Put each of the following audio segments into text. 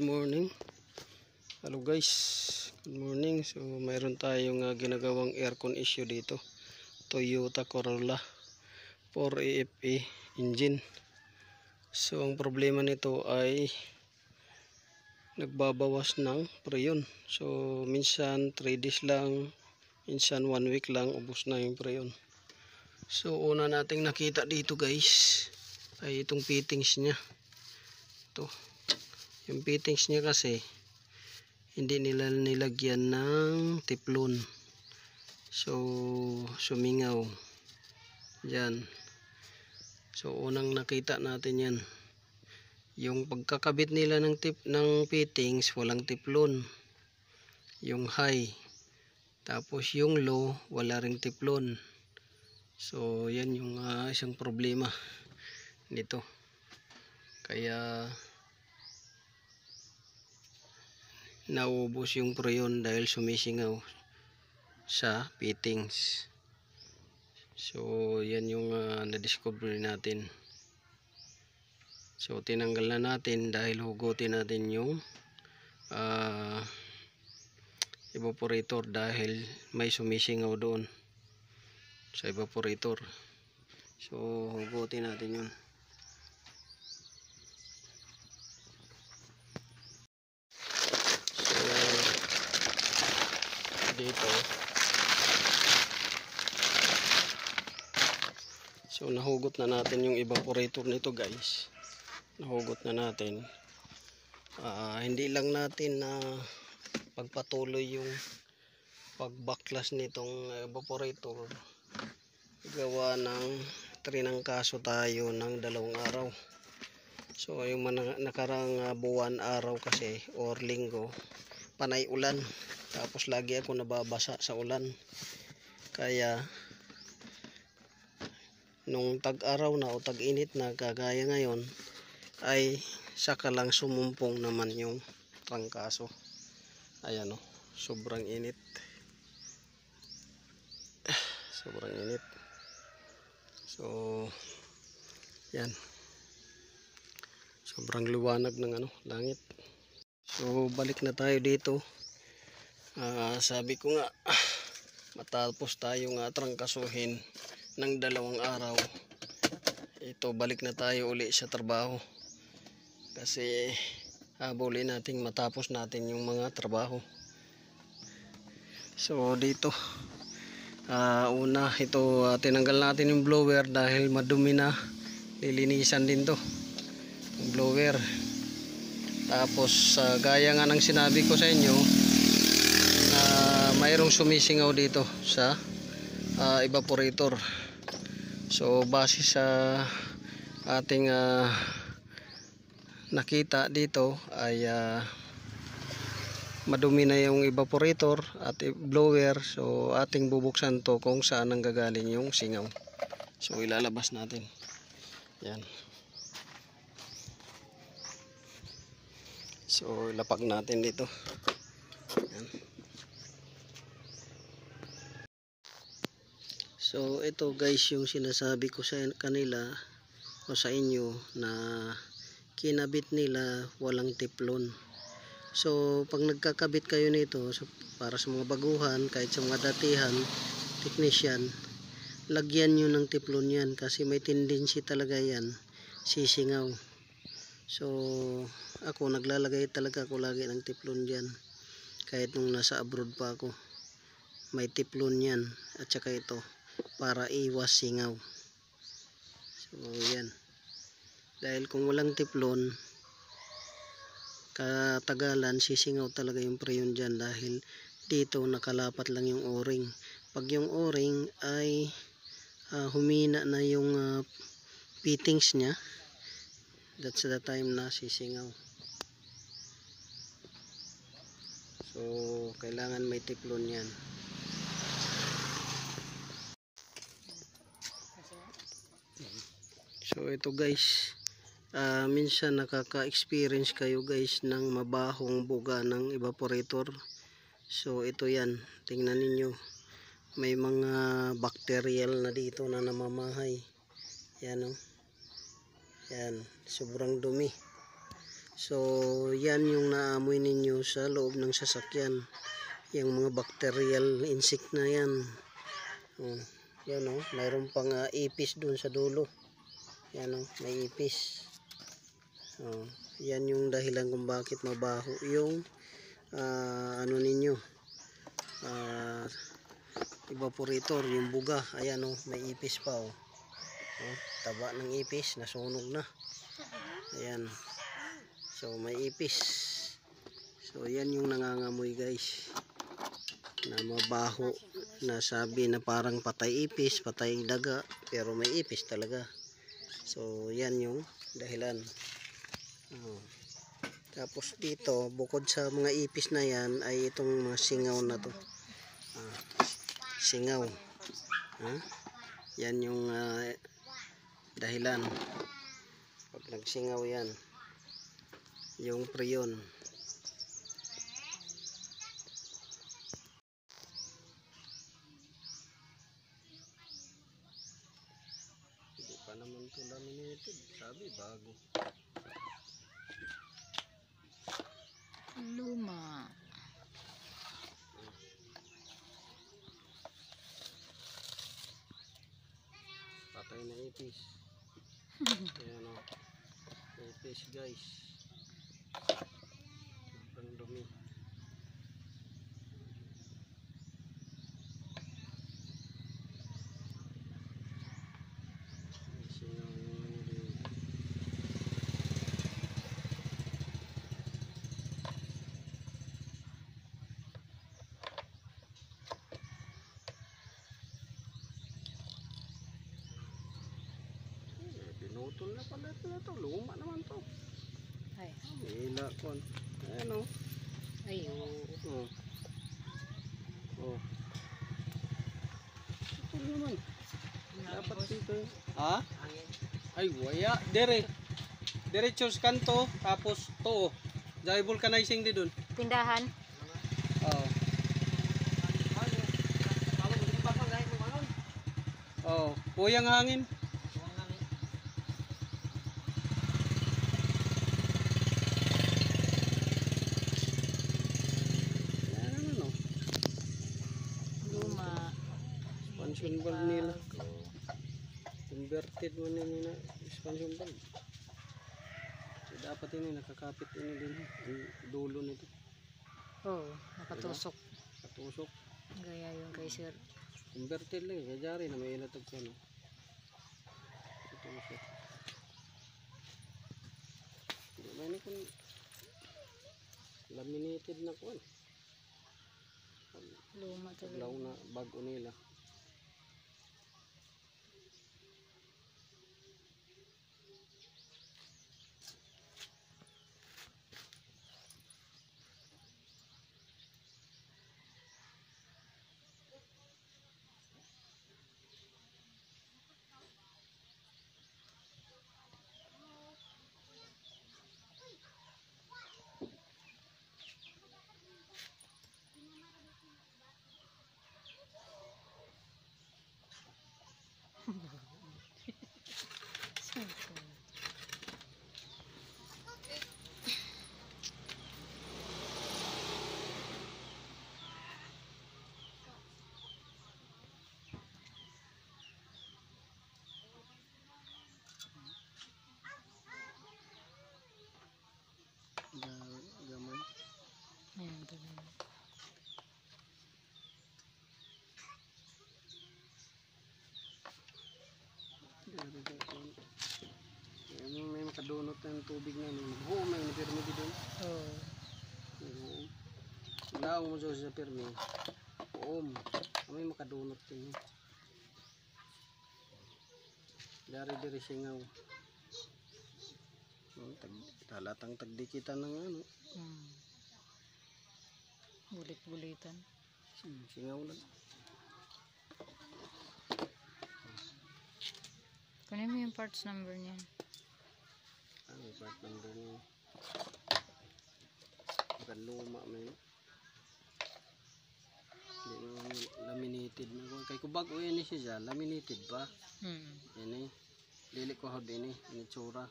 Good morning. Hello guys. Good morning. So mayroon tayong ginagawang aircon issue dito. Toyota Corolla 4AFE engine. So ang problema nito ay nagbabawas ng preyon. So minsan 3 days lang, minsan 1 week lang ubos na yung preyon. So una nating nakita dito guys ay itong fittings niya. Ito. Yung fittings niya kasi hindi nila nilagyan ng tiplon. So sumingaw. Yan. So unang nakita natin yan. Yung pagkakabit nila ng fittings walang tiplon. Yung high. Tapos yung low wala ring tiplon. So yan yung isang problema nito. Kaya naubos yung preyon dahil sumisingaw sa fittings. So yan yung na-discover natin. So tinanggal na natin dahil hugutin natin yung evaporator dahil may sumisingaw doon sa evaporator. So hugutin natin yun. Dito. So nahugot na natin yung evaporator nito guys. Nahugot na natin. Hindi lang natin na pagpatuloy yung pagbaklas nitong evaporator. Gawa ng trinangkaso tayo ng 2 araw. So yung nakarang buwan araw kasi or linggo panay ulan. Tapos lagi ako nababasa sa ulan. Kaya nung tag-araw na o tag-init na kagaya ngayon ay saka lang sumumpong naman yung trangkaso. Ayan o, sobrang init. Sobrang init. So yan. Sobrang liwanag ng langit. So balik na tayo dito. Sabi ko nga matapos tayong trangkasuhin ng 2 araw, ito balik na tayo uli sa trabaho kasi habulin natin matapos natin yung mga trabaho. So dito una ito tinanggal natin yung blower dahil madumi na, lilinisan din to yung blower. Tapos gaya nga ng sinabi ko sa inyo, mayroong sumisingaw dito sa evaporator. So base sa ating nakita dito ay madumi na yung evaporator at blower. So ating bubuksan to kung saan nanggagaling yung singaw. So ilalabas natin. Yan. So ilapag natin dito. Yan. So ito guys yung sinasabi ko sa kanila o sa inyo na kinabit nila walang tiplon. So pag nagkakabit kayo nito para sa mga baguhan, kahit sa mga datihan, technician, lagyan nyo ng tiplon yan kasi may tendency talaga yan sisingaw. So ako naglalagay talaga ako lagi ng tiplon dyan kahit nung nasa abroad pa ako, may tiplon yan at saka ito para iwas singaw. So yan, dahil kung walang tiplon katagalan sisingaw talaga yung preyon dyan dahil dito nakalapat lang yung o-ring. Pag yung o-ring ay humina na yung fittings nya, that's the time na sisingaw. So kailangan may tiplon yan. So ito guys, minsan nakaka-experience kayo guys ng mabahong buga ng evaporator. So ito yan, tingnan ninyo, may mga bacterial na dito na namamahay. Yan o, yan, sobrang dumi. So yan yung naamoy ninyo sa loob ng sasakyan, yung mga bacterial insect na yan. Yan mayroon pang ipis dun sa dulo. Yan may ipis. Yan yung dahilan kung bakit mabaho yung ano ninyo, evaporator, yung buga. Ayan may ipis pa taba ng ipis, nasunog na. Ayan, so may ipis. So yan yung nangangamoy guys, na mabaho, na sabi na parang patay ipis, patay daga, pero may ipis talaga. So yan yung dahilan. Tapos dito, bukod sa mga ipis na yan, ay itong mga singaw na to. Singaw. Yan yung dahilan. Pag nagsingaw yan, yung prion. Hindi pa naman ito laminated. Sabi bago. Luma. Patay na ipis. Ayan ipis guys. Ang dumi. Pinutol na pala ito. Luma naman to. Ay. Hila ko. Ayan Ay. Ito naman. Dapat dito. Ha? Ay waya. Diretso sa kanto. Tapos to. Dahil vulcanizing din dun. Tindahan. Puyang hangin. Luma. Expansion valve nila. Converted mo nila expansion valve. So, dapat ini nakakapit ini din ang dulo nito. Nakatusok. Katusok. Gaya yung kay sir. Converted lang kajari na may ilatag ko katusok. Di ba ni kun laminated na kuan. Luma talaga. Law na bago nila. Gamay. Ayan talaga. May makadunot ng tubig na may napirmi doon. Lao mo sa pirmi. May makadunot din. Dari singaw. Talatang tagdikitan ng Bulit-bulitan. Singaw lang. Kunin mo yung parts number niyan. May part number niya. Bukan luma may. Laminated na. Kay kubag o yan siya. Laminated ba? Yan Lili ko hod ini. Ini tsura.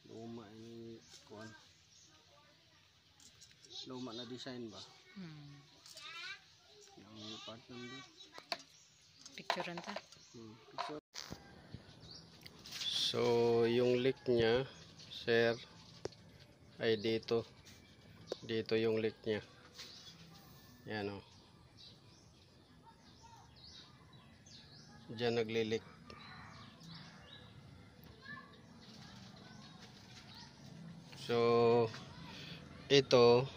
Luma ini kuan. Luma na design ba? Yung part number. Picturean ta. Picture. So yung leak niya, sir, ay dito. Dito yung leak niya. Yan o. Diyan naglilik. So ito,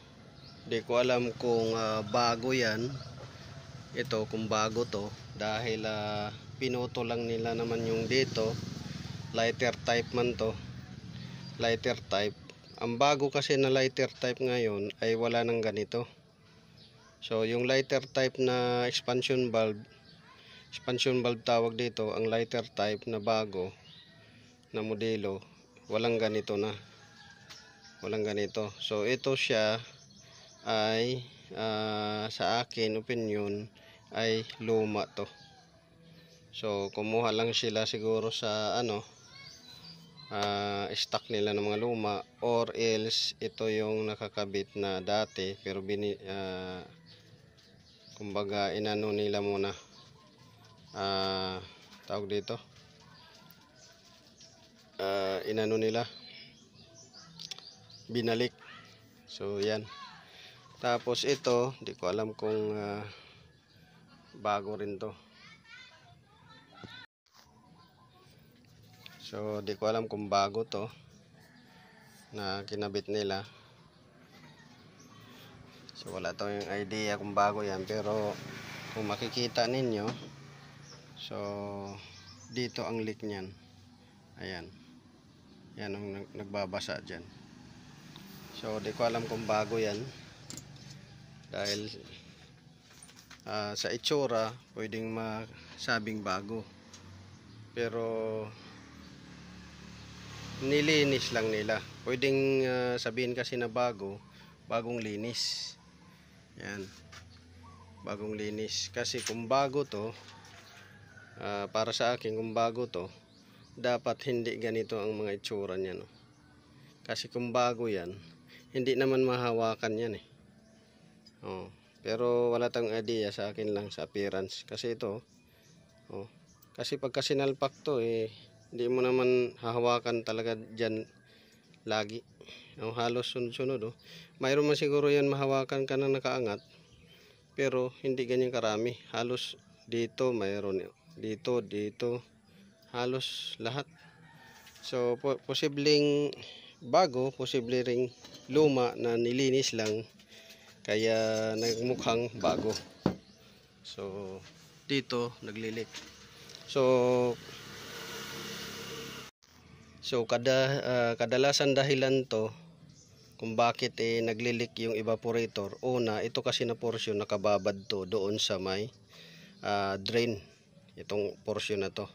di ko alam kung bago yan. Ito kung bago to, dahil pinuto lang nila naman yung dito. Lighter type man to, lighter type. Ang bago kasi na lighter type ngayon ay wala nang ganito. So yung lighter type na expansion valve tawag dito, ang lighter type na bago na modelo, walang ganito na, walang ganito. So ito siya ay sa akin opinion ay luma to. So kumuha lang sila siguro sa stock nila ng mga luma, or else ito yung nakakabit na dati pero kumbaga inano nila muna, tawag dito, inano nila, binalik. So yan. Tapos ito, di ko alam kung bago rin to. So di ko alam kung bago to na kinabit nila. So wala tayong idea kung bago yan, pero kung makikita ninyo, so dito ang leak niyan. Ayan. Yan ang nagbabasa dyan. So di ko alam kung bago yan, dahil sa itsura pwedeng masabing bago, pero nilinis lang nila. Pwedeng sabihin kasi na bagong linis. Yan, bagong linis. Kasi kung bago to, para sa akin, kung bago to, dapat hindi ganito ang mga itsura niya, no? Kasi kung bago yan, hindi naman mahawakan yan eh. Pero wala tayong idea, sa akin lang sa appearance. Kasi ito, kasi pagka sinalpak to hindi mo naman hahawakan talaga dyan lagi. Halos sunod-sunod. Mayroon man siguro yan mahawakan ka na nakaangat, pero hindi ganyan karami. Halos dito mayroon, dito, halos lahat. So posibleng bago, posible ring luma na nilinis lang, kaya nagmukhang bago. So dito naglilik. So kadalasan dahilan to kung bakit naglilik yung evaporator. Una, ito kasi na portion nakababad to doon sa may drain. Itong portion na to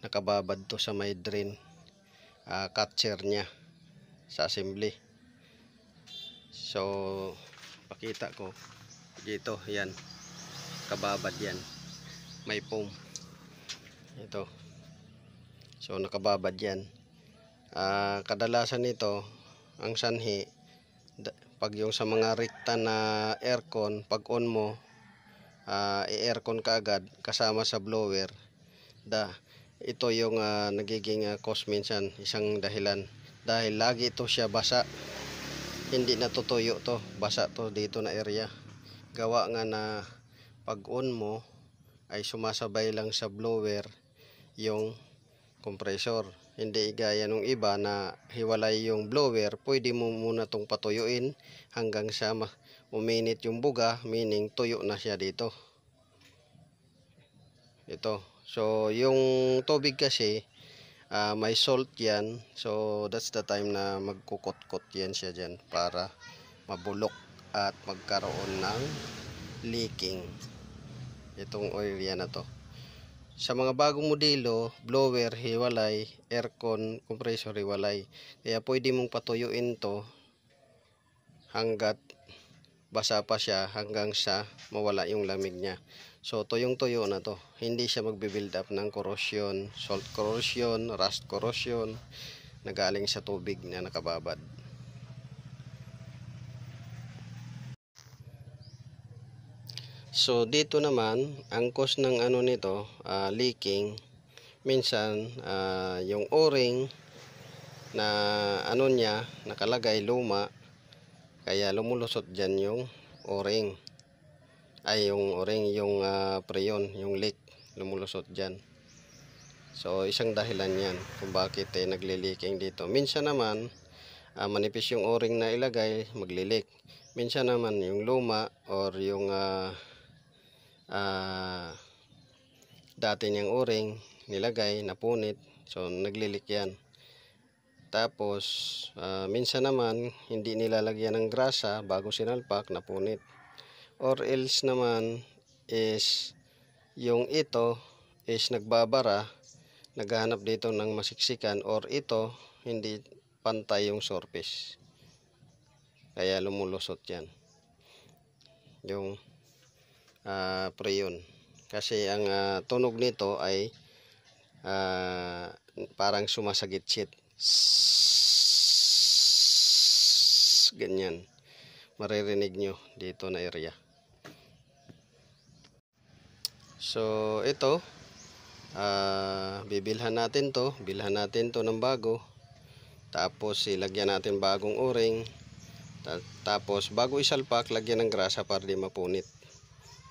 nakababad to sa may drain, catcher nya sa assembly. So pakita ko dito, yan, kababad yan, may foam ito. So nakababad yan. Kadalasan nito ang sanhi pag yung sa mga rekta na aircon, pag on mo, i-aircon ka agad kasama sa blower, ito yung nagiging cause minsan, isang dahilan, dahil lagi ito siya basa, hindi natutuyo to, basa to dito na area. Gawa nga na pag on mo ay sumasabay lang sa blower yung compressor. Hindi gaya nung iba na hiwalay yung blower, pwede mo muna tong patuyuin hanggang sa uminit yung buga, meaning tuyo na siya dito. Ito. So yung tubig kasi may salt yan, so that's the time na magkukot-kot yan siya dyan para mabulok at magkaroon ng leaking itong area na to. Sa mga bagong modelo, blower hiwalay, aircon, compressor hiwalay. Kaya pwede mong patuyuin to hanggat basa pa siya, hanggang sa mawala yung lamig niya. So tuyong-tuyo na to. Hindi siya magbe-build up ng corrosion, salt corrosion, rust corrosion. na galing sa tubig na nakababad. So dito naman ang cause ng ano nito, leaking, minsan yung o-ring na ano niya nakalagay luma, kaya lumulusot dyan yung o-ring, yung preyon, yung leak, lumulusot dyan. So isang dahilan yan kung bakit nagle-leaking dito. Minsan naman manipis yung o-ring na ilagay, maglilik. Minsan naman yung luma or yung dati niyang o-ring nilagay, napunit, so naglilik yan. Tapos minsan naman hindi nilalagyan ng grasa bago sinalpak, napunit. Or else naman is yung ito is nagbabara, naghahanap dito ng masiksikan, or ito hindi pantay yung surface, kaya lumulusot yan yung preyon. Kasi ang tunog nito ay parang sumasagit-sit, ganyan, maririnig nyo dito na area. So ito, bilhan natin to ng bago, tapos ilagyan natin bagong o-ring, tapos bago isalpak lagyan ng grasa para di mapunit.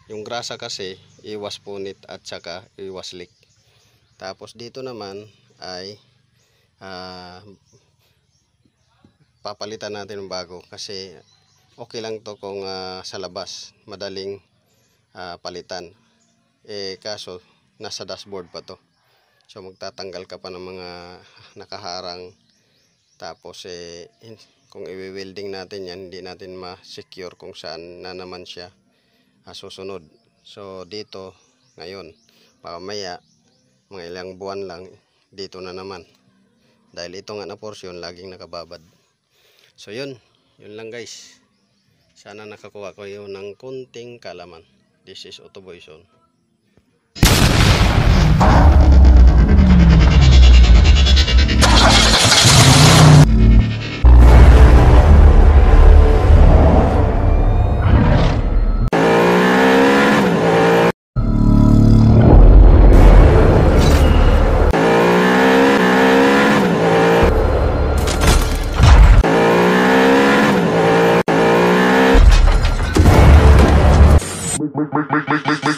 Yung grasa kasi iwas punit at saka iwas leak. Tapos dito naman ay papalitan natin ng bago, kasi okay lang to kung sa labas madaling palitan, kaso nasa dashboard pa to, so magtatanggal ka pa ng mga nakaharang. Tapos kung i-welding natin yan, hindi natin ma-secure kung saan na naman siya susunod. So dito ngayon, mamaya mga ilang buwan lang, dito na naman, dahil ito nga na portion laging nakababad. So yun lang guys, sana nakakuha ko yun ng kunting kalaman. This is Otoboy Zone. Make